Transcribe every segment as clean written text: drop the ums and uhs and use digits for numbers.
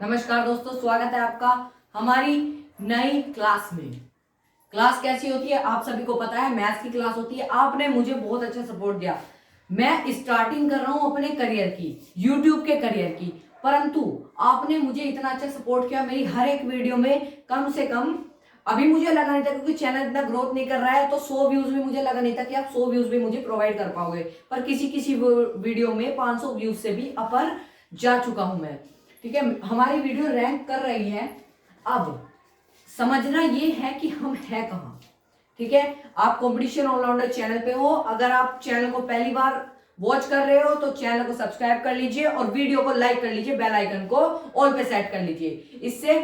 नमस्कार दोस्तों, स्वागत है आपका हमारी नई क्लास में। क्लास कैसी होती है आप सभी को पता है, मैथ्स की क्लास होती है। आपने मुझे बहुत अच्छा सपोर्ट दिया। मैं स्टार्टिंग कर रहा हूं अपने करियर की, यूट्यूब के करियर की, परंतु आपने मुझे इतना अच्छा सपोर्ट किया। मेरी हर एक वीडियो में कम से कम, अभी मुझे लगा नहीं था क्योंकि चैनल इतना ग्रोथ नहीं कर रहा है, तो 100 व्यूज भी मुझे लगा नहीं था कि आप 100 व्यूज भी मुझे प्रोवाइड कर पाओगे, पर किसी किसी वीडियो में 500 व्यूज से भी अपर जा चुका हूं मैं। ठीक है, हमारी वीडियो रैंक कर रही है। अब समझना ये है कि हम है कहां। ठीक है, आप कंपटीशन ऑलराउंडर चैनल पे हो। अगर आप चैनल को पहली बार वॉच कर रहे हो तो चैनल को सब्सक्राइब कर लीजिए और वीडियो को लाइक कर लीजिए, बेल आइकन को ऑल पे सेट कर लीजिए। इससे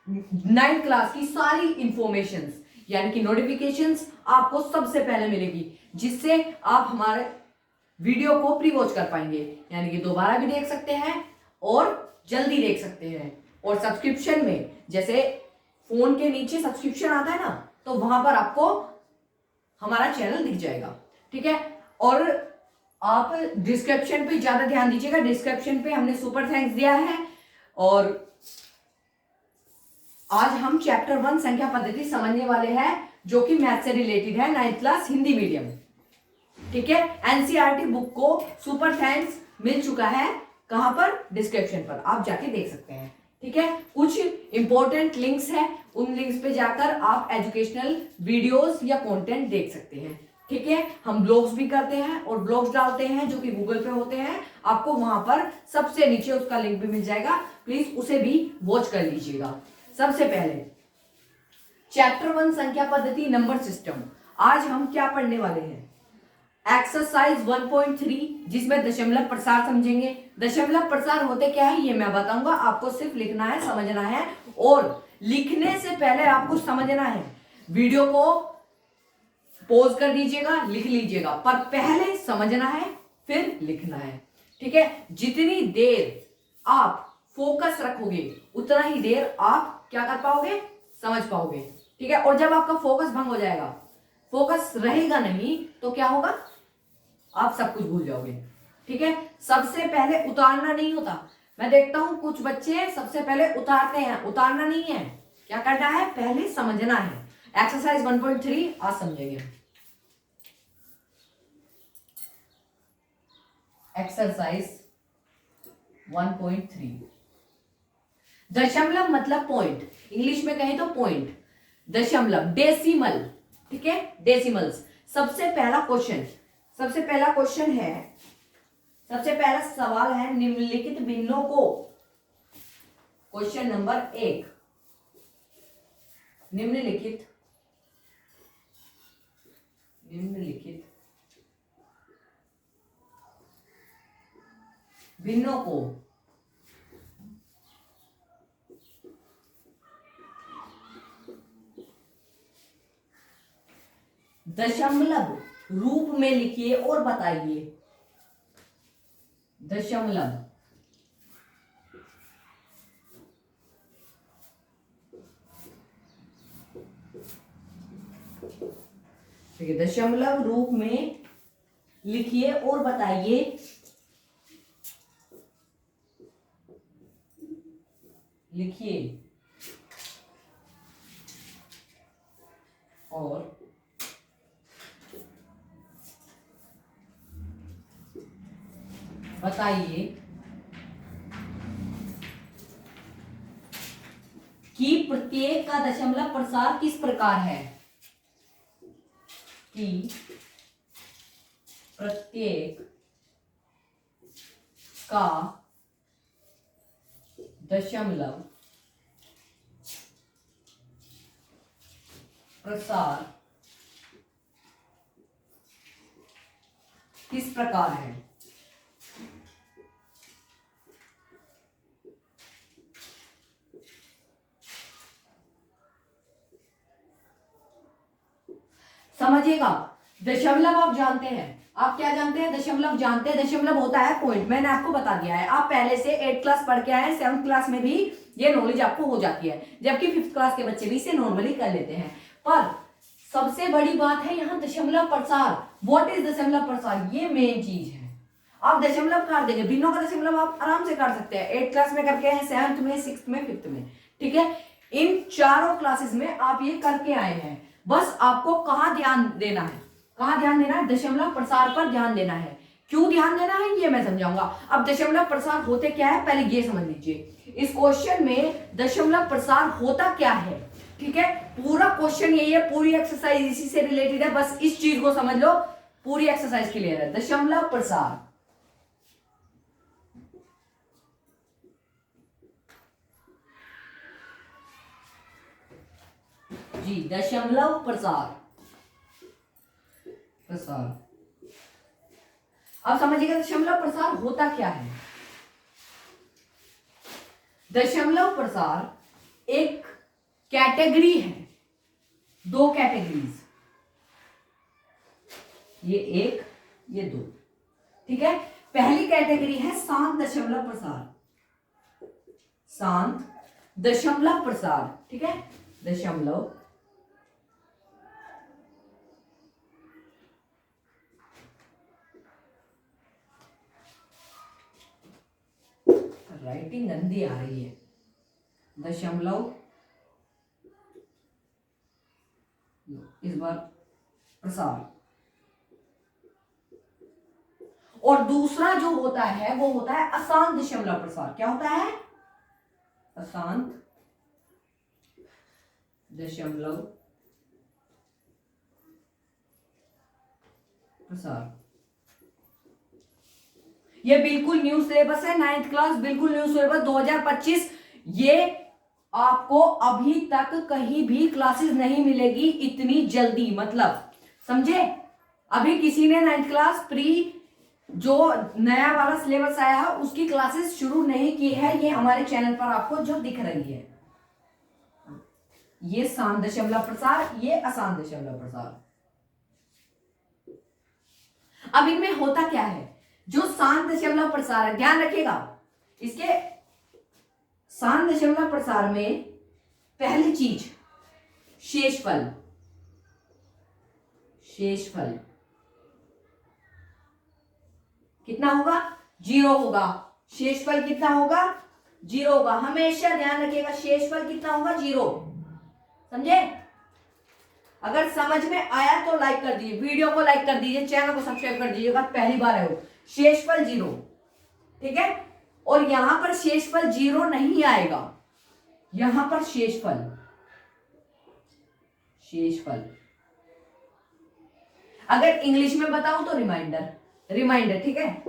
9th क्लास की सारी इंफॉर्मेशंस यानी कि नोटिफिकेशंस आपको सबसे पहले मिलेगी, जिससे आप हमारे वीडियो को प्री वॉच कर पाएंगे, यानी कि दोबारा भी देख सकते हैं और जल्दी देख सकते हैं। और सब्सक्रिप्शन में, जैसे फोन के नीचे सब्सक्रिप्शन आता है ना, तो वहां पर आपको हमारा चैनल दिख जाएगा। ठीक है, और आप डिस्क्रिप्शन पे ज्यादा ध्यान दीजिएगा। डिस्क्रिप्शन पे हमने सुपर थैंक्स दिया है। और आज हम चैप्टर 1 संख्या पद्धति समझने वाले हैं, जो कि मैथ से रिलेटेड है, 9th क्लास हिंदी मीडियम। ठीक है, एनसीईआरटी बुक को सुपर थैंक्स मिल चुका है। कहां पर? डिस्क्रिप्शन पर, आप जाके देख सकते हैं। ठीक है, कुछ इंपॉर्टेंट लिंक्स हैं, उन लिंक्स पे जाकर आप एजुकेशनल वीडियोस या कंटेंट देख सकते हैं। ठीक है, हम ब्लॉग्स भी करते हैं और ब्लॉग्स डालते हैं जो कि गूगल पे होते हैं। आपको वहां पर सबसे नीचे उसका लिंक भी मिल जाएगा, प्लीज उसे भी वॉच कर लीजिएगा। सबसे पहले चैप्टर 1 संख्या पद्धति नंबर सिस्टम। आज हम क्या पढ़ने वाले हैं? एक्सरसाइज 1.3, जिसमें दशमलव प्रसार समझेंगे। दशमलव प्रसार होते क्या है ये मैं बताऊंगा, आपको सिर्फ लिखना है, समझना है। और लिखने से पहले आपको समझना है। वीडियो को पॉज कर दीजिएगा, लिख लीजिएगा, पर पहले समझना है फिर लिखना है। ठीक है, जितनी देर आप फोकस रखोगे उतना ही देर आप क्या कर पाओगे, समझ पाओगे। ठीक है, और जब आपका फोकस भंग हो जाएगा, फोकस रहेगा नहीं, तो क्या होगा, आप सब कुछ भूल जाओगे। ठीक है, सबसे पहले उतारना नहीं होता। मैं देखता हूं कुछ बच्चे सबसे पहले उतारते हैं, उतारना नहीं है, क्या करना है, पहले समझना है। एक्सरसाइज 1.3 आज समझेंगे। एक्सरसाइज 1.3, दशमलव मतलब पॉइंट, इंग्लिश में कहें तो पॉइंट। दशमलव, डेसिमल। ठीक है, डेसिमल्स। सबसे पहला क्वेश्चन है, सबसे पहला सवाल है, निम्नलिखित भिन्नों को, क्वेश्चन नंबर 1, निम्नलिखित भिन्नों को दशमलव रूप में लिखिए और बताइए। दशमलव ठीक है, दशमलव रूप में लिखिए और बताइए। लिखिए और बताइए कि प्रत्येक का दशमलव प्रसार किस प्रकार है। कि प्रत्येक का दशमलव प्रसार किस प्रकार है। समझिएगा, दशमलव आप जानते हैं, आप क्या जानते हैं, दशमलव जानते हैं। दशमलव होता है पॉइंट, मैंने आपको बता दिया है। आप पहले से 8th क्लास पढ़ के आए हैं, 7th क्लास में भी ये नॉलेज आपको हो जाती है, जबकि 5th क्लास के बच्चे भी इसे नॉर्मली कर लेते हैं। पर सबसे बड़ी बात है यहाँ दशमलव प्रसार। व्हाट इज दशमलव प्रसार, ये मेन चीज है। आप दशमलव काट देंगे, भिन्नों का दशमलव आप आराम से काट सकते हैं। 8th क्लास में करके हैं, 7th में, 6th में, 5th में, ठीक है। इन चारों क्लासेस में आप ये करके आए हैं। बस आपको कहाँ ध्यान देना है, कहाँ ध्यान देना है, दशमलव प्रसार पर ध्यान देना है। क्यों ध्यान देना है ये मैं समझाऊंगा। अब दशमलव प्रसार होते क्या है पहले ये समझ लीजिए। इस क्वेश्चन में दशमलव प्रसार होता क्या है, ठीक है। पूरा क्वेश्चन यही है, पूरी एक्सरसाइज इसी से रिलेटेड है, बस इस चीज को समझ लो, पूरी एक्सरसाइज क्लियर है। दशमलव प्रसार, जी दशमलव प्रसार, प्रसार। अब समझिएगा दशमलव प्रसार होता क्या है। दशमलव प्रसार एक कैटेगरी है, दो कैटेगरीज, ये एक ये दो, ठीक है। पहली कैटेगरी है शांत दशमलव प्रसार, शांत दशमलव प्रसार, ठीक है। दशमलव राइटिंग गंदी आ रही है, दशमलव इस बार प्रसार। और दूसरा जो होता है वो होता है अशांत दशमलव प्रसार। क्या होता है? अशांत दशमलव प्रसार। ये बिल्कुल न्यू सिलेबस है, 9th क्लास, बिल्कुल न्यू सिलेबस 2025। ये आपको अभी तक कहीं भी क्लासेस नहीं मिलेगी इतनी जल्दी, मतलब समझे। अभी किसी ने 9th क्लास प्री जो नया वाला सिलेबस आया है उसकी क्लासेस शुरू नहीं की है। ये हमारे चैनल पर आपको जो दिख रही है, ये शांत दशमलव प्रसार, ये अशांत दशमलव प्रसार। अब इनमें होता क्या है, जो शांत दशमलव प्रसार है, ध्यान रखिएगा, इसके शांत दशमलव प्रसार में पहली चीज शेषफल, शेषफल कितना होगा? 0 होगा। शेषफल कितना होगा? 0 होगा। हमेशा ध्यान रखिएगा, शेषफल कितना होगा? 0। समझे? अगर समझ में आया तो लाइक कर दीजिए, वीडियो को लाइक कर दीजिए, चैनल को सब्सक्राइब कर दीजिएगा, पहली बार है वो। शेषफल 0, ठीक है। और यहां पर शेषफल 0 नहीं आएगा, यहां पर शेषफल, शेषफल अगर इंग्लिश में बताऊं तो रिमाइंडर, रिमाइंडर, ठीक है।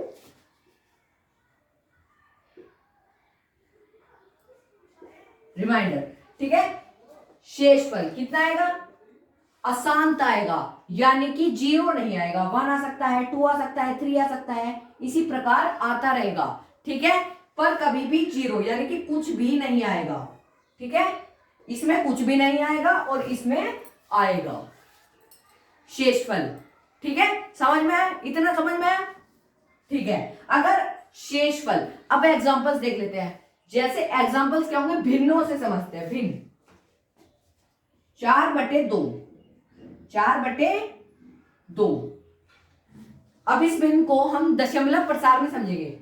रिमाइंडर, ठीक है। शेषफल कितना आएगा? अशांत आएगा, यानी कि 0 नहीं आएगा। 1 आ सकता है, 2 आ सकता है, 3 आ सकता है, इसी प्रकार आता रहेगा, ठीक है। पर कभी भी 0 यानी कि कुछ भी नहीं आएगा, ठीक है। इसमें कुछ भी नहीं आएगा और इसमें आएगा शेषफल, ठीक है। समझ में आया? इतना समझ में आया? ठीक है। अगर शेषफल, अब एग्जांपल्स देख लेते हैं। जैसे एग्जांपल्स क्या होंगे, भिन्नों से समझते हैं। भिन्न 4/2, 4/2। अब इस भिन्न को हम दशमलव प्रसार में समझेंगे।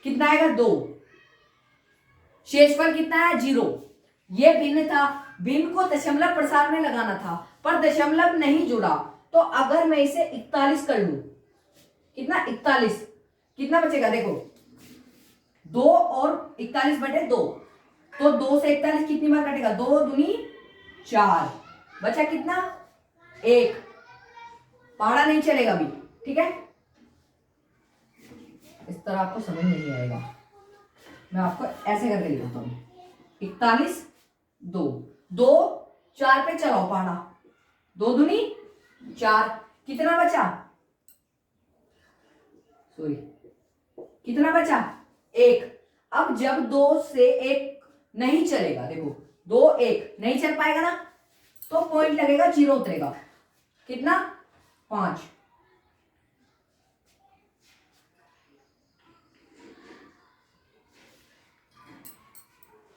कितना आएगा? 2। शेषफल कितना है? 0। ये भिन्न था, भिन्न को दशमलव प्रसार में लगाना था पर दशमलव नहीं जुड़ा, तो अगर मैं इसे 41 कर लूं, कितना? 41, कितना बचेगा? देखो 2 और 41/2, तो 2 से 41 कितनी बार कटेगा? 2 दूनी 4, बचा कितना? 1। पहाड़ा नहीं चलेगा अभी, ठीक है। इस तरह आपको समझ नहीं आएगा, मैं आपको ऐसे करके दिखाता हूं। 41, 2, 2, 4 पे चलाओ पहाड़ा, 2 दूनी 4, कितना बचा? सॉरी, कितना बचा? 1। अब जब 2 से 1 नहीं चलेगा, देखो 2 1 नहीं चल पाएगा ना, तो पॉइंट लगेगा, 0 उतरेगा। कितना? 5।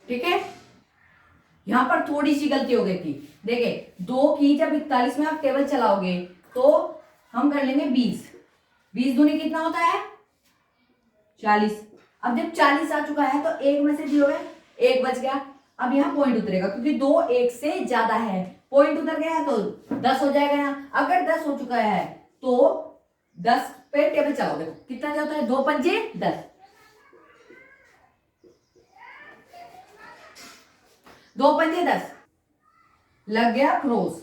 ठीक है। यहां पर थोड़ी सी गलती हो गई थी, देखिए 2 की जब 41 में आप टेबल चलाओगे तो हम कर लेंगे 20, 20 दूनी कितना होता है 40। अब जब 40 आ चुका है तो एक में से 0 है, एक बच गया। अब यहाँ पॉइंट उतरेगा क्योंकि 2 एक से ज्यादा है, पॉइंट उतर गया है तो 10 हो जाएगा। यहाँ अगर 10 हो चुका है तो 10 पे टेबल चलाओ, देखो कितना जाता है, 2 पंजे 10, 2 पंजे 10, लग गया क्रॉस,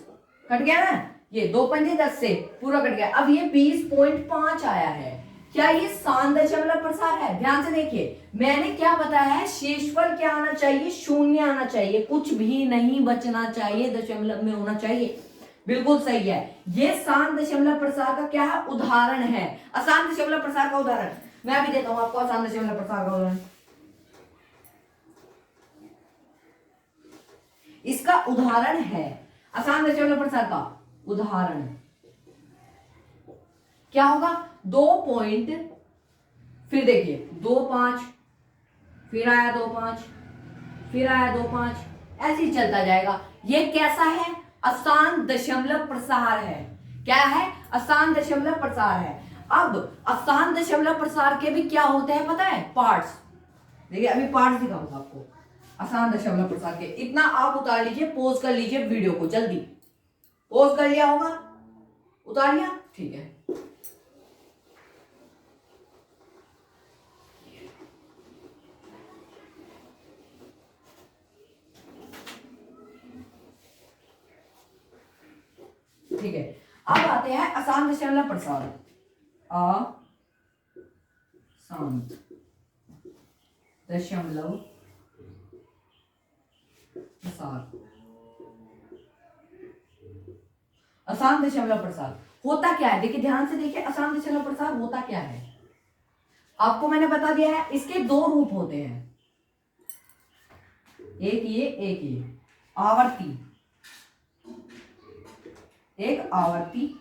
कट गया ना, ये 2 पंजे 10 से पूरा कट गया। अब ये 20.5 आया है, क्या ये सान दशमलव प्रसार है? ध्यान से देखिए, मैंने क्या बताया है, शेषफल क्या आना चाहिए, शून्य आना चाहिए, कुछ भी नहीं बचना चाहिए, दशमलव में होना चाहिए। बिल्कुल सही है, ये सान दशमलव प्रसार का क्या है, उदाहरण है, आसान दशमलव प्रसार का उदाहरण। मैं अभी देता हूं आपको आसान दशमलव प्रसार का उदाहरण। इसका उदाहरण है आसान दशमलव प्रसार का उदाहरण क्या होगा, 2 पॉइंट, फिर देखिए 2 5, फिर आया 2 5, फिर आया 2 5, ऐसे ही चलता जाएगा। ये कैसा है, आसान दशमलव प्रसार है। क्या है, आसान दशमलव प्रसार है। अब आसान दशमलव प्रसार के भी क्या होते हैं पता है, पार्ट्स। देखिए अभी पार्ट्स दिखाऊंगा आपको आसान दशमलव प्रसार के। इतना आप उतार लीजिए, पॉज कर लीजिए वीडियो को, जल्दी पॉज कर लिया होगा, उतार लिया, ठीक है। ठीक है, अब आते हैं आसान दशमलव प्रसार। आसान दशमलव प्रसार, आसान दशमलव प्रसार होता क्या है, देखिए ध्यान से देखिए, आसान दशमलव प्रसार होता क्या है, आपको मैंने बता दिया है। इसके 2 रूप होते हैं, एक ये आवर्ती, एक आवर्ती,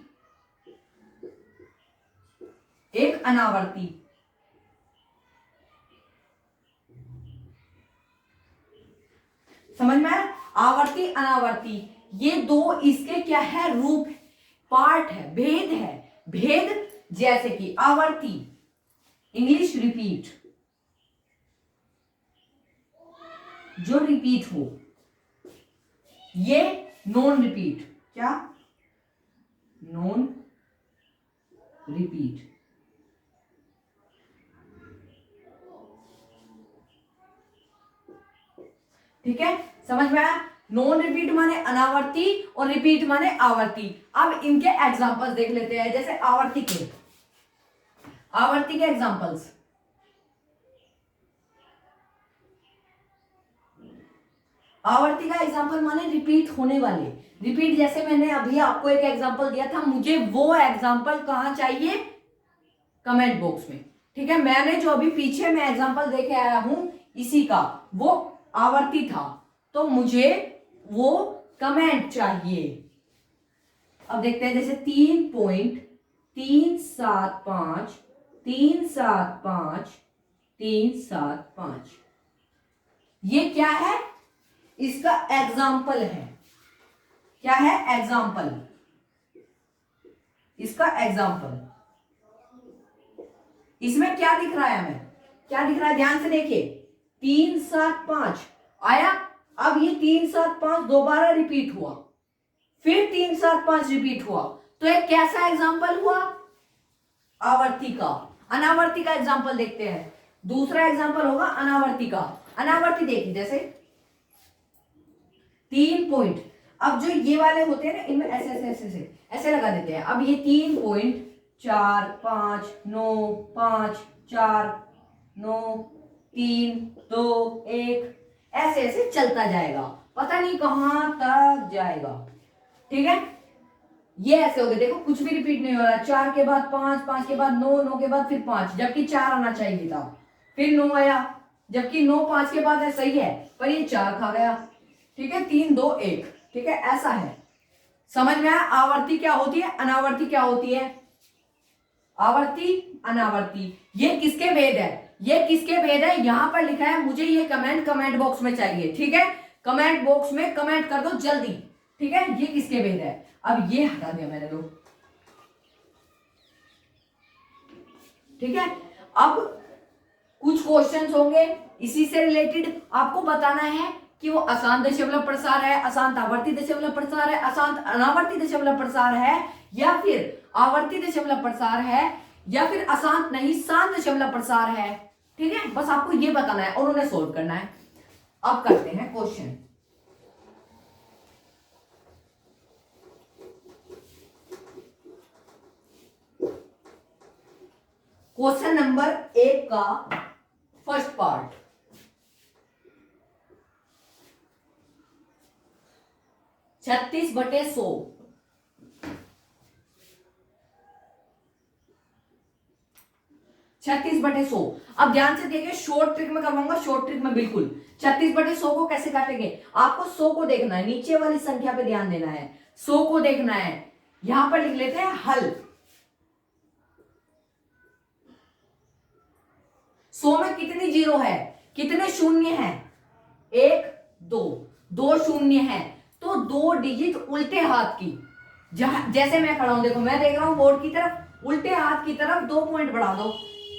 एक अनावर्ती। समझ में आया, आवर्ती अनावर्ती, ये 2 इसके क्या है, रूप, पार्ट है, भेद है। भेद जैसे कि आवर्ती, इंग्लिश रिपीट, जो रिपीट हो, ये नॉन रिपीट, क्या, नॉन रिपीट। ठीक है, समझ में आया, नॉन रिपीट माने अनावर्ती और रिपीट माने आवर्ती। अब इनके एग्जांपल्स देख लेते हैं, जैसे आवर्ती के एग्जांपल्स। आवर्ती का एग्जांपल माने रिपीट होने वाले, रिपीट जैसे मैंने अभी आपको एक एग्जांपल दिया था, मुझे वो एग्जांपल कहां चाहिए, कमेंट बॉक्स में। ठीक है, मैंने जो अभी पीछे मैं एग्जांपल देके आया हूं इसी का, वो आवर्ती था, तो मुझे वो कमेंट चाहिए। अब देखते हैं, जैसे 3.375, 375, 375, ये क्या है, इसका एग्जाम्पल है। क्या है, एग्जाम्पल, इसका एग्जाम्पल। इसमें क्या दिख रहा है हमें, क्या दिख रहा है, ध्यान से देखिए, 375 आया, अब ये 375 दोबारा रिपीट हुआ, फिर 375 रिपीट हुआ, तो एक कैसा एग्जाम्पल हुआ, आवर्ती का। अनावर्ती का एग्जाम्पल देखते हैं, दूसरा एग्जाम्पल होगा अनावर्ती का। अनावर्ती देखिए, जैसे 3 पॉइंट, अब जो ये वाले होते हैं ना, इनमें ऐसे ऐसे ऐसे ऐसे ऐसे लगा देते हैं। अब ये 3.4 5 9 5 4 9 3 2 1 ऐसे ऐसे चलता जाएगा, पता नहीं कहां तक जाएगा। ठीक है, ये ऐसे हो गए, देखो कुछ भी रिपीट नहीं हो रहा, 4 के बाद 5, 5 के बाद 9, 9 के बाद फिर 5, जबकि 4 आना चाहिए था, फिर 9 आया, जबकि 9 5 के बाद है, सही है, पर ये 4 खा गया। ठीक है, 3 2 1, ठीक है, ऐसा है। समझ में आया, आवर्ती क्या होती है, अनावर्ती क्या होती है, आवर्ती अनावर्ती, ये किसके भेद है, ये किसके भेद है, यहां पर लिखा है, मुझे ये कमेंट बॉक्स में चाहिए। ठीक है, कमेंट बॉक्स में कमेंट कर दो जल्दी। ठीक है, ये किसके भेद है, अब ये हटा दिया मैंने, लोग ठीक है। अब कुछ क्वेश्चंस होंगे इसी से रिलेटेड, आपको बताना है कि वो अशांत दशमलव प्रसार है, अशांत आवर्ती दशमलव प्रसार है, अशांत अनावर्ती दशमलव प्रसार है, या फिर आवर्ती दशमलव प्रसार है, या फिर अशांत नहीं शांत दशमलव प्रसार है। ठीक है, बस आपको ये बताना है और उन्हें सोल्व करना है। अब करते हैं क्वेश्चन। क्वेश्चन नंबर 1 का फर्स्ट पार्ट, 36/100। 36/100। अब ध्यान से देखिए, शॉर्ट ट्रिक में करवाऊंगा, शॉर्ट ट्रिक में बिल्कुल। 36/100 को कैसे काटेंगे, आपको 100 को देखना है, नीचे वाली संख्या पे ध्यान देना है, 100 को देखना है। यहां पर लिख लेते हैं हल। 100 में कितनी जीरो है, कितने शून्य हैं, 1 2, 2 शून्य है, तो 2 डिजिट उल्टे हाथ की, जहां जैसे मैं खड़ा हूं, देखो मैं देख रहा हूं बोर्ड की तरफ, उल्टे हाथ की तरफ 2 पॉइंट बढ़ा दो।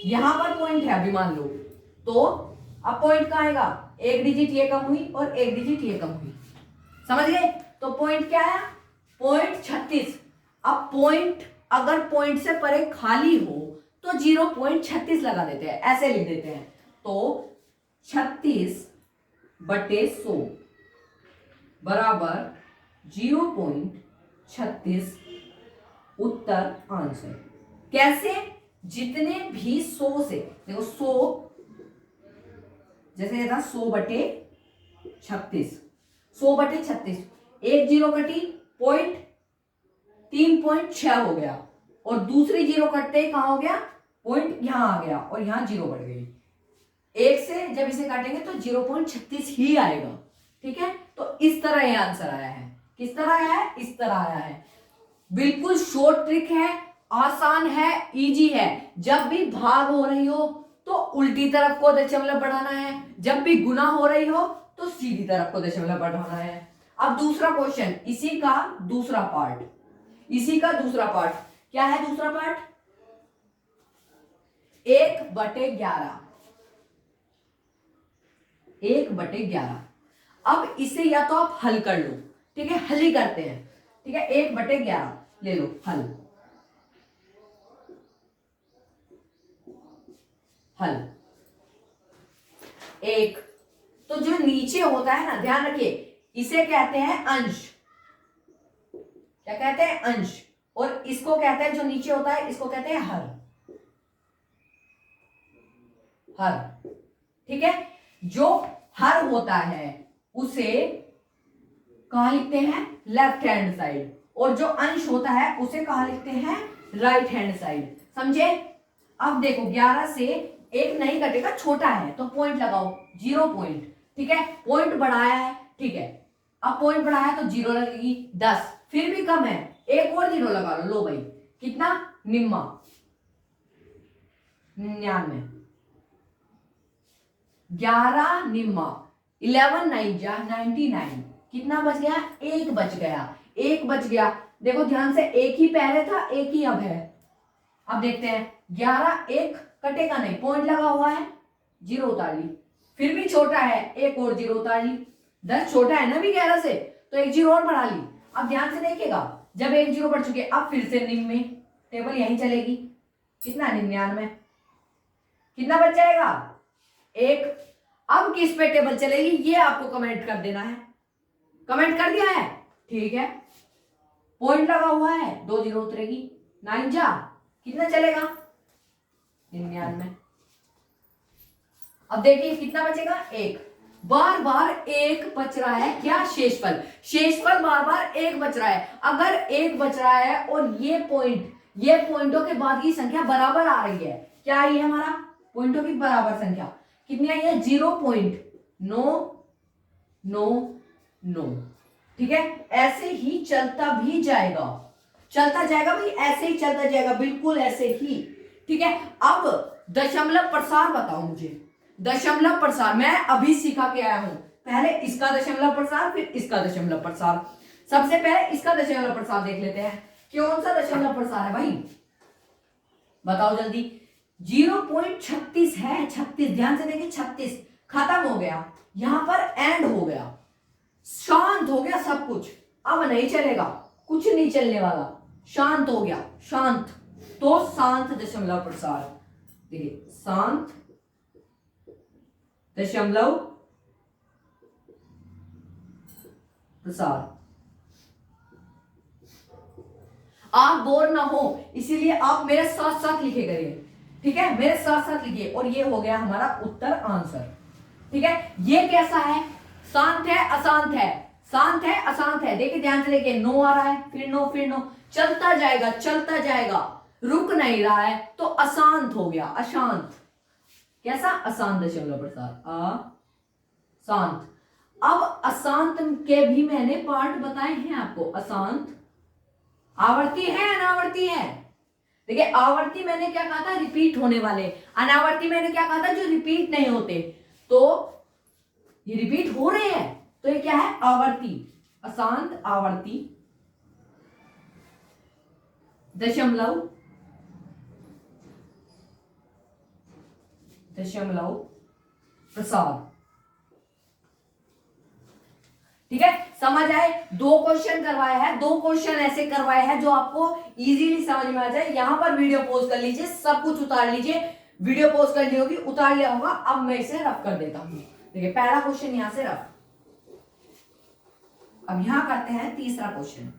यहां पर पॉइंट है अभी मान लो, तो अब पॉइंट कहां आएगा, 1 डिजिट ये कम हुई और 1 डिजिट ये कम हुई, समझ गए। तो पॉइंट क्या आया, पॉइंट 36। अब पॉइंट अगर पॉइंट से परे खाली हो तो 0.36 लगा देते हैं, ऐसे लिख देते हैं। तो 36/100 बराबर 0.36 उत्तर आंसर। कैसे, जितने भी 100 से, देखो 100 जैसे ये था 100/36, 100/36, एक जीरो कटी, पॉइंट 3.6 हो गया, और दूसरी जीरो कटते ही कहां हो गया, पॉइंट यहां आ गया और यहां जीरो बढ़ गई। एक से जब इसे काटेंगे तो 0.36 ही आएगा। ठीक है, तो इस तरह ये आंसर आया है। किस तरह आया है, इस तरह आया है। बिल्कुल शॉर्ट ट्रिक है, आसान है, इजी है। जब भी भाग हो रही हो तो उल्टी तरफ को दशमलव बढ़ाना है, जब भी गुना हो रही हो तो सीधी तरफ को दशमलव बढ़ाना है। अब दूसरा क्वेश्चन, इसी का दूसरा पार्ट, इसी का दूसरा पार्ट क्या है, दूसरा पार्ट 1/11, 1/11। अब इसे या तो आप हल कर लो, ठीक है, हल ही करते हैं। ठीक है, 1/11 ले लो हल, हल। एक तो जो नीचे होता है ना, ध्यान रखिए, इसे कहते हैं अंश। क्या कहते हैं, अंश। और इसको कहते हैं, जो नीचे होता है इसको कहते हैं हर, हर। ठीक है, जो हर होता है उसे कहां लिखते हैं, लेफ्ट हैंड साइड, और जो अंश होता है उसे कहां लिखते हैं, राइट हैंड साइड। समझे। अब देखो 11 से एक नहीं कटेगा, छोटा है तो पॉइंट लगाओ, 0 पॉइंट। ठीक है, पॉइंट बढ़ाया है, ठीक है, अब पॉइंट बढ़ाया तो 0 लगेगी, 10 फिर भी कम है, एक और 0 लगा लो। लो भाई, कितना, 99, 11 निम्मा, 11 9 जा 99, कितना बच गया, एक बच गया, एक बच गया। देखो ध्यान से, एक ही पहले था, एक ही अब है। अब देखते हैं, 11 एक कटेगा नहीं, पॉइंट लगा हुआ है, 0 उतार ली, फिर भी छोटा है, एक और 0 उतार ली, 10 छोटा है ना भी 11 से, तो एक 0 और बढ़ा ली। अब ध्यान से देखिएगा, जब एक 0 बढ़ चुके, अब फिर से 99, टेबल यहीं चलेगी, कितना, 99, कितना बच जाएगा, एक। अब किस पे टेबल चलेगी ये आपको कमेंट कर देना है। कमेंट कर दिया है, ठीक है, पॉइंट लगा हुआ है, 2 0 उतरेगी, 9 जा कितना चलेगा, 99। अब देखिए कितना बचेगा, एक। बार बार एक बच रहा है, क्या, शेषफल, शेषफल बार बार एक बच रहा है। अगर एक बच रहा है और ये पॉइंटों के बाद की संख्या बराबर आ रही है, क्या आई है हमारा, पॉइंटों की बराबर संख्या कितनी आई है, 0.999। ठीक है, ऐसे ही चलता भी जाएगा, चलता जाएगा भाई, ऐसे ही चलता जाएगा, बिल्कुल ऐसे ही। ठीक है, अब दशमलव प्रसार बताओ मुझे, दशमलव प्रसार मैं अभी सिखा के आया हूं। पहले इसका दशमलव प्रसार, फिर इसका दशमलव प्रसार। सबसे पहले इसका दशमलव प्रसार देख लेते हैं, कौन सा दशमलव प्रसार है भाई, बताओ जल्दी। 0.36 है, 36, ध्यान से देखिए 36 खत्म हो गया, यहां पर एंड हो गया, शांत हो गया सब कुछ, अब नहीं चलेगा, कुछ नहीं चलने वाला, शांत हो गया, शांत, तो शांत दशमलव प्रसार। देखिए शांत दशमलव प्रसार। आप बोर ना हो इसीलिए आप मेरे साथ साथ लिखे करिए, ठीक है, मेरे साथ साथ लिखिए। और ये हो गया हमारा उत्तर आंसर, ठीक है। ये कैसा है, शांत है अशांत है, शांत है अशांत है, देखिए ध्यान से देखिए, नो आ रहा है, फिर नो, फिर नो, चलता जाएगा चलता जाएगा, रुक नहीं रहा है, तो अशांत हो गया, अशांत। कैसा, अशांत दशमलव प्रसार, अशांत। अब अशांत के भी मैंने पार्ट बताए हैं आपको, अशांत आवर्ती है अनावर्ती है। देखिए आवर्ती मैंने क्या कहा था, रिपीट होने वाले, अनावर्ती मैंने क्या कहा था, जो रिपीट नहीं होते, तो ये रिपीट हो रहे हैं, तो ये क्या है, आवर्ती, अशांत आवर्ती दशमलव प्रसार, ठीक है। समझ आए, दो क्वेश्चन करवाया है, दो क्वेश्चन ऐसे करवाए हैं जो आपको इजीली समझ में आ जाए। यहां पर वीडियो पॉज कर लीजिए, सब कुछ उतार लीजिए, वीडियो पॉज कर ली होगी, उतार लिया होगा, अब मैं इसे रफ कर देता हूं। देखिए पहला क्वेश्चन यहां से रफ, अब यहां करते हैं तीसरा क्वेश्चन।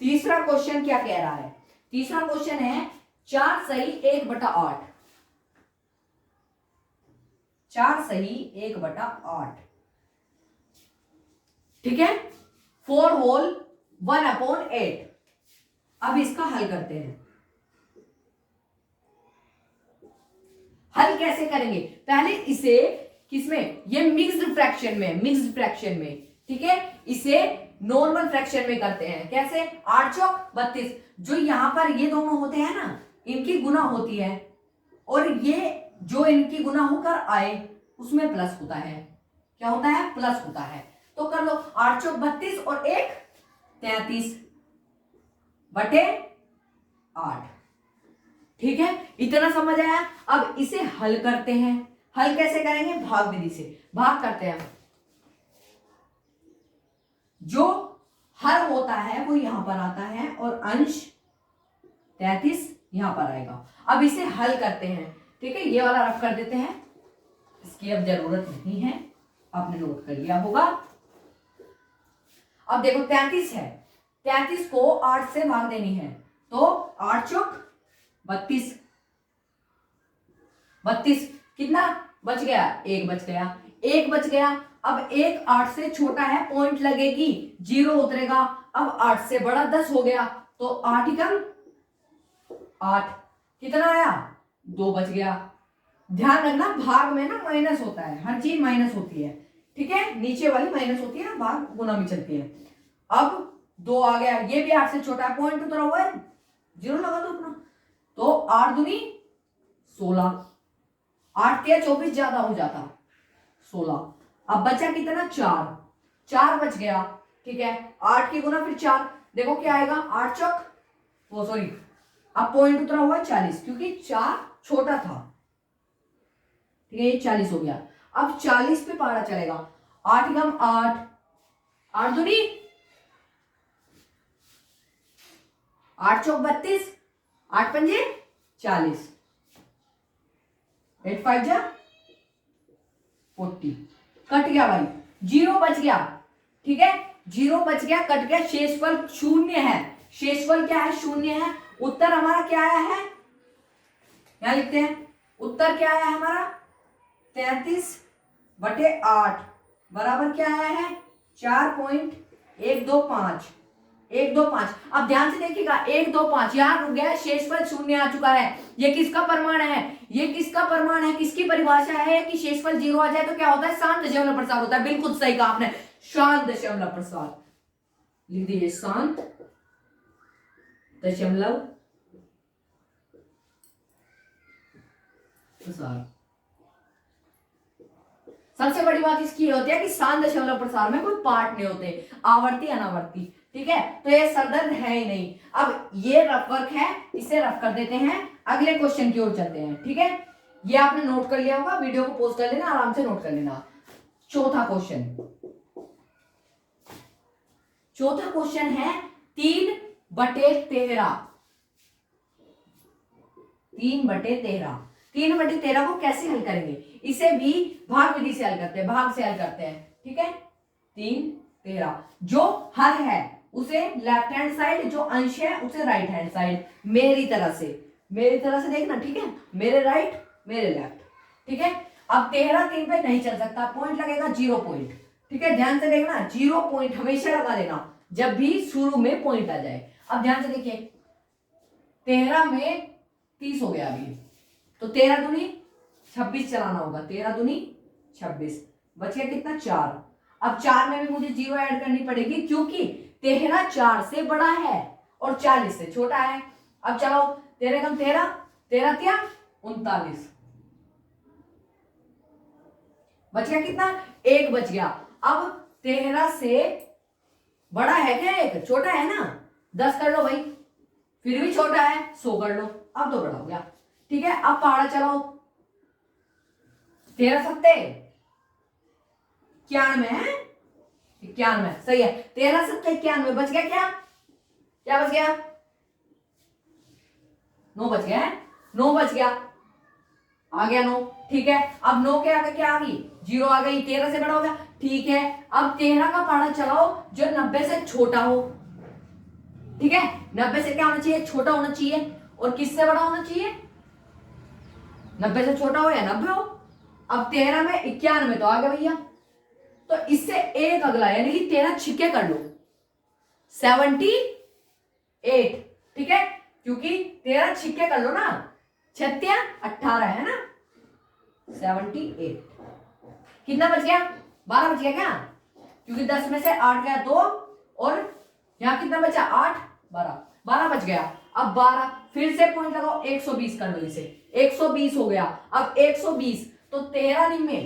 तीसरा क्वेश्चन क्या कह रहा है, तीसरा क्वेश्चन है 4 सही 1/8, 4 सही 1/8, ठीक है, 4 होल 1/8। अब इसका हल करते हैं, हल कैसे करेंगे, पहले इसे किसमें, ये मिक्स्ड फ्रैक्शन में, मिक्स्ड फ्रैक्शन में, ठीक है, इसे नॉर्मल फ्रैक्शन में करते हैं। कैसे, 8 चौक 32, जो यहां पर ये दोनों होते हैं ना, इनकी गुना होती है, और ये जो इनकी गुना होकर आए उसमें प्लस होता है, क्या होता है, प्लस होता है। तो कर लो, 8 चौक 32 और 1 33/8, ठीक है, इतना समझ आया। अब इसे हल करते हैं, हल कैसे करेंगे, भाग विधि से भाग करते हैं। जो हर होता है वो यहां पर आता है, और अंश 33 यहां पर आएगा। अब इसे हल करते हैं, ठीक है, ये वाला रफ कर देते हैं, इसकी अब जरूरत नहीं है, आपने नोट कर लिया होगा। अब देखो 33 है, 33 को 8 से भाग देनी है, तो 8 चौक 32, 32 कितना बच गया, 1 बच गया, 1 बच गया। अब 1 8 से छोटा है, पॉइंट लगेगी, 0 उतरेगा। अब 8 से बड़ा 10 हो गया, तो 8 ही कम 8, कितना आया, 2 बच गया। ध्यान रखना भाग में ना माइनस होता है, हर चीज माइनस होती है, ठीक है, नीचे वाली माइनस होती है, भाग गुना भी चलती है। अब 2 आ गया, ये भी 8 से छोटा है, पॉइंट उतरा हुआ है, 0 लगा दो अपना, तो 8 दूनी 16, 8 के 24 ज्यादा हो जाता, 16। अब बचा कितना, 4, 4 बच गया, ठीक है, 8 की गुना फिर 4, देखो क्या आएगा, 8 चौक, वो सॉरी, अब पॉइंट उतरा हुआ 40, क्योंकि 4 छोटा था, ठीक है, ये 40 हो गया। अब 40 पे पारा चलेगा, 8 गम 8, 8 दूनी 8 चौक 32, 8 पंजे 40, 8 5 जा 40, कट गया भाई, 0 बच गया, ठीक है, 0 बच गया, कट गया, शेषफल 0 है, शेषफल क्या है, 0 है। उत्तर हमारा क्या आया है, क्या लिखते हैं, उत्तर क्या आया है हमारा, 33/8 बराबर क्या आया है, 4.125, 125। अब ध्यान से देखिएगा, 125 यहां रुक गया, शेषफल 0 आ चुका है। ये किसका प्रमाण है, ये किसका प्रमाण है, किसकी परिभाषा है कि शेषफल 0 आ जाए तो क्या होता है, शांत दशमलव प्रसार होता है। बिल्कुल सही कहा आपने, शांत दशमलव प्रसार, लिख दीजिए शांत दशमलव प्रसार। सबसे बड़ी बात इसकी होती है कि शांत दशमलव प्रसार में कोई पार्ट नहीं होते, आवर्ती अनावर्ती, ठीक है, तो ये सरदर्द है ही नहीं। अब ये रफ वर्क है, इसे रफ कर देते हैं, अगले क्वेश्चन की ओर चलते हैं। ठीक है, ये आपने नोट कर लिया होगा, वीडियो को पॉज कर लेना, आराम से नोट कर लेना। चौथा क्वेश्चन है 3/13। 3/13। 3/13 को कैसे हल करेंगे? इसे भी भाग विधि से हल करते हैं, भाग से हल करते हैं। ठीक है, 3/13 जो हर है उसे लेफ्ट हैंड साइड, जो अंश है उसे राइट हैंड साइड, मेरी तरह से देखना। ठीक है, मेरे राइट मेरे लेफ्ट। ठीक है, अब 13 3 पे नहीं चल सकता, पॉइंट लगेगा 0 पॉइंट। ठीक है, ध्यान से देखना, 0 पॉइंट हमेशा लगा देना जब भी शुरू में पॉइंट आ जाए। अब ध्यान से देखिए, 13 में 30 हो गया अभी, तो 13 दूनी 26 चलाना होगा। 13 दूनी 26, बच गया कितना? 4। अब 4 में भी मुझे 0 ऐड करनी पड़ेगी क्योंकि 13 4 से बड़ा है और 40 से छोटा है। अब चलो 13 कम 13, 13 क्या 39, बच गया कितना? 1 बच गया। अब 13 से बड़ा है क्या? 1 छोटा है ना, 10 कर लो भाई, फिर भी छोटा है 100 कर लो, अब तो बड़ा हो गया। ठीक है, अब पहाड़ा चलाओ, 13 सत्ते 91 है, 91 सही है। 13 सत्ते 91, बच गया क्या बच गया? 9 बच गया है, 9 बच गया, आ गया 9। ठीक है, अब 9 के आगे क्या आ गई? 0 आ गई, 13 से बड़ा हो गया। ठीक है, अब 13 का पहाड़ा चलाओ जो 90 से छोटा हो। ठीक है, 90 से क्या होना चाहिए? छोटा होना चाहिए। और किससे बड़ा होना चाहिए? 90 से छोटा हो या 90 हो। अब 13 में 91 तो आ गया भैया, तो इससे एक अगला यानी कि 13 छिक्के कर लो, 78। ठीक है, क्योंकि 13 छिक्के कर लो ना, 6 18 है ना, 78। कितना बच गया? 12 बच गया क्या? क्योंकि 10 में से 8 गया 2, और यहां कितना बचा? 8 12 बच गया। अब 12 फिर से पॉइंट लगाओ, 120 कर लो इसे, 120 हो गया। अब 120 तो 13 में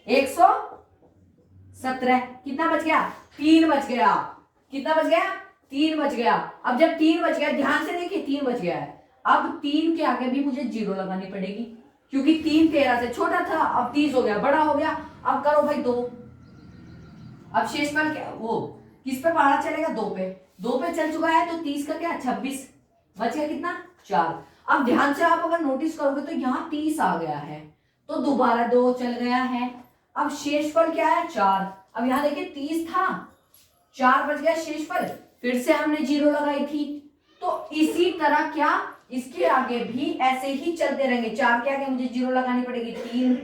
117, कितना बच गया? 3 बच गया। कितना बच गया? 3 बच गया। अब जब 3 बच गया, ध्यान से देखिए 3 बच गया है, अब 3 के आगे भी मुझे 0 लगानी पड़ेगी क्योंकि 3 13 से छोटा था, अब 30 हो गया, बड़ा हो गया। अब करो भाई 2, अब शेषफल क्या वो किस पे पहाड़ा चलेगा? 2 पे चल चुका है, तो 30 का क्या? 26, बच गया कितना? 4। अब ध्यान से आप अगर नोटिस करोगे तो यहाँ 30 आ गया है, तो दोबारा 2 चल गया है। अब शेषफल क्या है? 4। अब यहाँ देखिए 30 था, 4 बच गया शेषफल, फिर से हमने 0 लगाई थी। तो इसी तरह क्या इसके आगे भी ऐसे ही चलते रहेंगे। 4 के आगे मुझे 0 लगानी पड़ेगी, 3,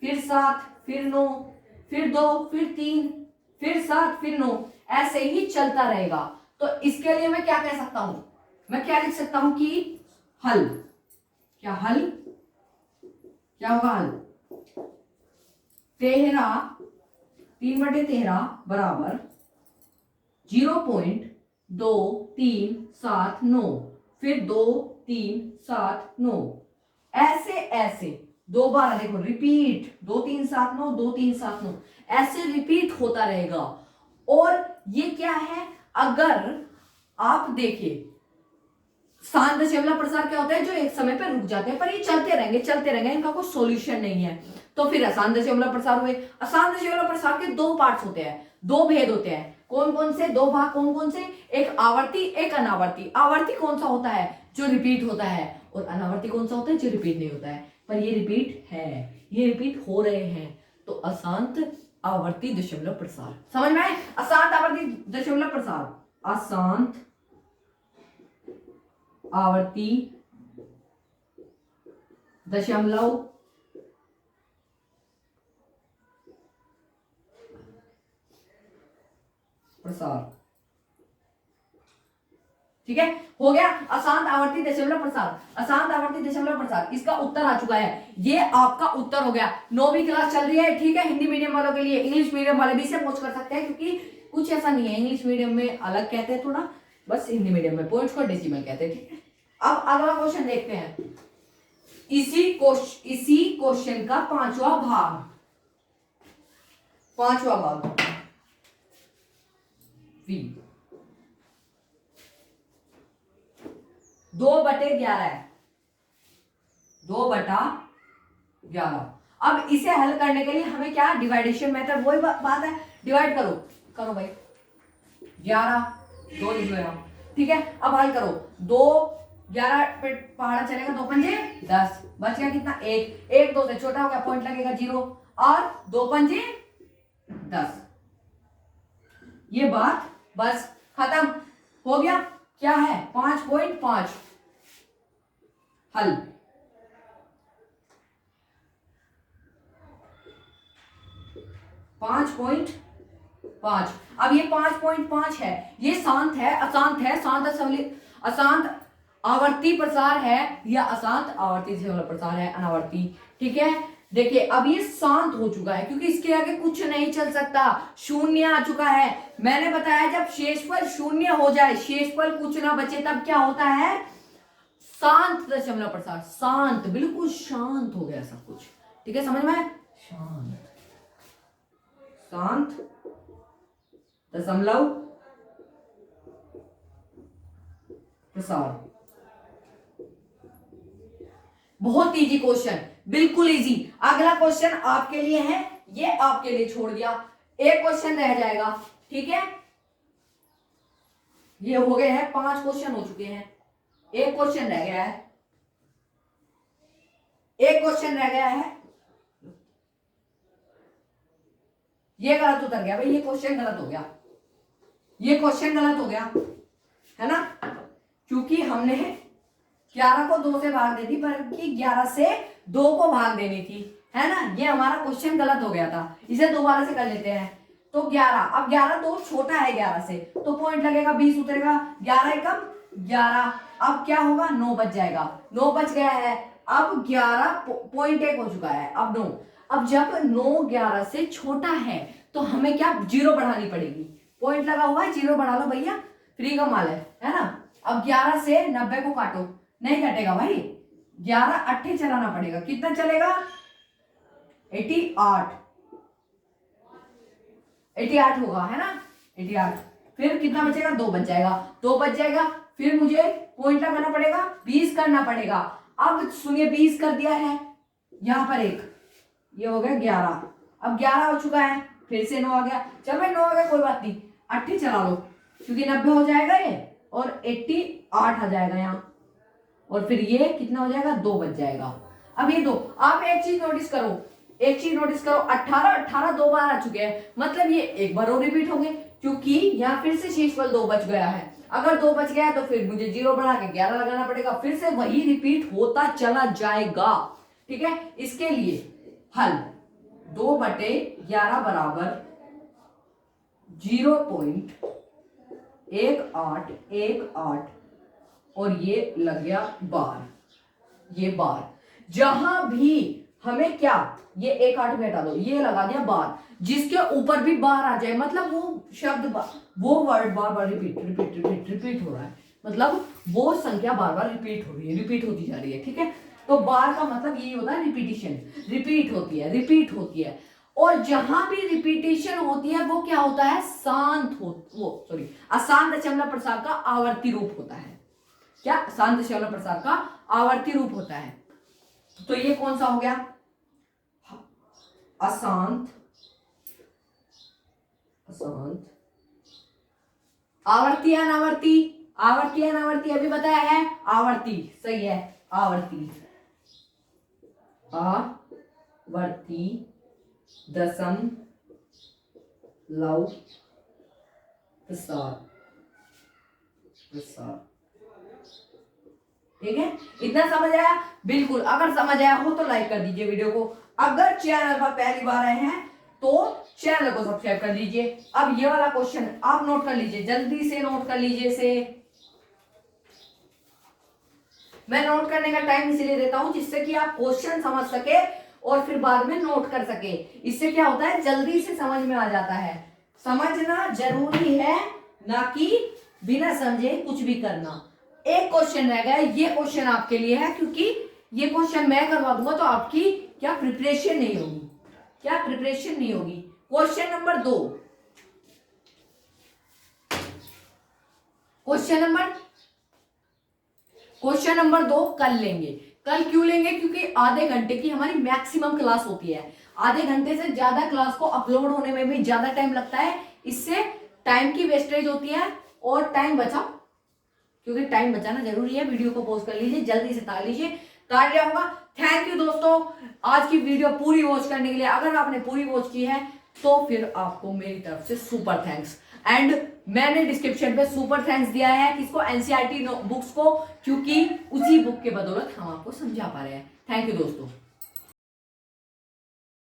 फिर 7, फिर 9, फिर 2, फिर 3, फिर 7, फिर 9, ऐसे ही चलता रहेगा। तो इसके लिए मैं क्या कह सकता हूं? मैं क्या लिख सकता हूं कि हल क्या होगा? हल 3/13 बराबर 0.2379, फिर 2 3 7 9, ऐसे 2 बार देखो रिपीट, 2 3 7 9, 2 3 7 9, ऐसे रिपीट होता रहेगा। और ये क्या है? अगर आप देखिए शांत दशमलव प्रसार क्या होता है? जो एक समय पर रुक जाते हैं, पर ये चलते रहेंगे, इनका कोई सॉल्यूशन नहीं है। तो फिर आसान दशमलव प्रसार हुए। आसान दशमलव प्रसार के 2 पार्ट्स होते हैं, 2 भेद होते हैं। कौन कौन से 2 भाग? कौन कौन से? एक आवर्ती, एक अनावर्ती। आवर्ती कौन सा होता है? जो रिपीट होता है। और अनावर्ती कौन सा होता है? जो रिपीट नहीं होता है। पर ये रिपीट है, ये रिपीट हो रहे हैं, तो अशांत आवर्ती दशमलव प्रसार। समझ में आए? अशांत आवर्ती दशमलव प्रसार, अशांत आवर्ती दशमलव प्रसार। ठीक है, हो गया अशांत आवर्ती दशमलव प्रसार। अशांत आवर्ती दशमलव प्रसार, इसका उत्तर आ चुका है। ये आपका उत्तर हो गया। 9वीं क्लास चल रही है, ठीक है, हिंदी मीडियम वालों के लिए। इंग्लिश मीडियम वाले भी इसे पोस्ट कर सकते हैं, क्योंकि कुछ ऐसा नहीं है, इंग्लिश मीडियम में अलग कहते हैं थोड़ा, बस हिंदी मीडियम में पॉइंट्स को डेसिमल कहते हैं। ठीक है, अब अगला क्वेश्चन देखते हैं। इसी क्वेश्चन का 5वां भाग 2/11 है, 2/11। अब इसे हल करने के लिए हमें क्या, डिवाइडेशन मेथड, वही बात है, डिवाइड करो, करो भाई, 11, 2 लिख लो यहाँ, ठीक है। अब हल करो, 2, 11 पे पहाड़ा चलेगा, 2 पंजे 10, बच गया कितना, 1, 1 2 से छोटा हो गया, पॉइंट लगेगा 0, और 2 पंजे 10। ये बात बस खत्म हो गया। क्या है, 5.5 हल। पांच पॉइंट पांच। अब ये 5.5 है, ये शांत है, अशांत है, अशांत आवर्ती प्रसार है या अशांत आवर्ती प्रसार है, अनावर्ती, ठीक है। देखिए अब ये शांत हो चुका है क्योंकि इसके आगे कुछ नहीं चल सकता, शून्य आ चुका है। मैंने बताया जब शेषफल शून्य हो जाए, शेषफल कुछ ना बचे, तब क्या होता है, शांत दशमलव प्रसार, शांत, बिल्कुल शांत हो गया सब कुछ, ठीक है, समझ में, शांत, शांत दशमलव प्रसार। बहुत इजी क्वेश्चन, बिल्कुल इजी। अगला क्वेश्चन आपके लिए है, ये आपके लिए छोड़ दिया, एक क्वेश्चन रह जाएगा, ठीक है। ये हो गए हैं, 5 क्वेश्चन हो चुके हैं, एक क्वेश्चन रह गया है, एक क्वेश्चन रह गया है। ये गलत उतर गया भाई, ये क्वेश्चन गलत हो गया, ये क्वेश्चन गलत हो गया, है ना, क्योंकि हमने 11 को 2 से भाग दे दी, बल्कि 11 से 2 को भाग देनी थी, है ना। ये हमारा क्वेश्चन गलत हो गया था, इसे दोबारा से कर लेते हैं। तो 11, अब 11 तो छोटा है 11 से, तो पॉइंट लगेगा, 20 उतरेगा, 11 एकम 11, अब क्या होगा, 9 बच जाएगा, 9 बच गया है। अब 11.1 हो चुका है, अब 9, अब जब 9 11 से छोटा है तो हमें क्या, 0 बढ़ानी पड़ेगी, पॉइंट लगा हुआ है, 0 बढ़ा लो भैया, फ्री का माल है ना। अब 11 से 90 को काटो, नहीं कटेगा भाई, 11 अट्ठे चलाना पड़ेगा, कितना चलेगा, 88, 88 होगा, है ना, 88। फिर कितना बचेगा, 2 बच जाएगा, 2 बच जाएगा, फिर मुझे पॉइंट लगाना पड़ेगा, 20 करना पड़ेगा। अब सुनिए, 20 कर दिया है, यहां पर एक, ये हो गया 11, अब 11 हो चुका है, फिर से 9 आ गया, चल भाई 9 आ गया, कोई बात नहीं, अट्ठे चला लो, क्योंकि 90 हो जाएगा ये, और 88 आ जाएगा यहाँ, और फिर ये कितना हो जाएगा, 2 बच जाएगा। अब ये 2, आप एक चीज नोटिस करो, 18 18 2 बार आ चुके हैं, मतलब ये एक बार और रिपीट होंगे, क्योंकि यहाँ फिर से शेषफल 2 बच गया है। अगर 2 बच गया तो फिर मुझे 0 बढ़ा के 11 लगाना पड़ेगा, फिर से वही रिपीट होता चला जाएगा, ठीक है। इसके लिए हल 2/11 बराबर 0.1818, और ये लग गया बार, ये बार, जहां भी हमें क्या, ये 1/8 में हटा दो, ये लगा दिया बार, जिसके ऊपर भी बार आ जाए, मतलब वो शब्द वो वर्ड बार बार रिपीट हो रहा है, मतलब वो संख्या बार बार रिपीट हो रही है, रिपीट होती जा रही है, ठीक है। तो बार का मतलब यही होता है, रिपीटिशन, रिपीट होती है, और जहां भी रिपीटेशन होती है वो क्या होता है, अशांत दशमलव प्रसार का आवर्ती रूप होता है। क्या, अशांत दशमलव प्रसार का आवर्ती रूप होता है। तो ये कौन सा हो गया, अशांत आवर्ती अनावर्ती, अभी बताया है, आवर्ती सही है, आवर्ती दशमलव प्रसार, ठीक है, इतना समझ आया, बिल्कुल। अगर समझ आया हो तो लाइक कर दीजिए वीडियो को, अगर चैनल पर पहली बार आए हैं तो चैनल को सब्सक्राइब कर लीजिए। अब ये वाला क्वेश्चन आप नोट कर लीजिए, जल्दी से नोट कर लीजिए इसे। मैं नोट करने का टाइम इसलिए देता हूं जिससे कि आप क्वेश्चन समझ सके और फिर बाद में नोट कर सके। इससे क्या होता है, जल्दी से समझ में आ जाता है। समझना जरूरी है, ना कि बिना समझे कुछ भी करना। एक क्वेश्चन रह गया, ये क्वेश्चन आपके लिए है, क्योंकि ये क्वेश्चन मैं करवा दूंगा तो आपकी क्या प्रिपरेशन नहीं होगी, question number 2, question number question number 2 कल लेंगे। कल क्यों लेंगे? क्योंकि आधे घंटे की हमारी मैक्सिमम क्लास होती है। आधे घंटे से ज्यादा क्लास को अपलोड होने में भी ज्यादा टाइम लगता है, इससे टाइम की वेस्टेज होती है और टाइम बचा, क्योंकि टाइम बचाना जरूरी है। वीडियो को पॉज कर लीजिए, जल्दी से तार लीजिए, तार लिया होगा। थैंक यू दोस्तों आज की वीडियो पूरी वॉच करने के लिए। अगर आपने पूरी वॉच की है तो फिर आपको मेरी तरफ से सुपर थैंक्स। एंड मैंने डिस्क्रिप्शन पे सुपर थैंक्स दिया है किसको? एनसीईआरटी बुक्स को, क्योंकि उसी बुक के बदौलत हम आपको समझा पा रहे हैं। थैंक यू दोस्तों।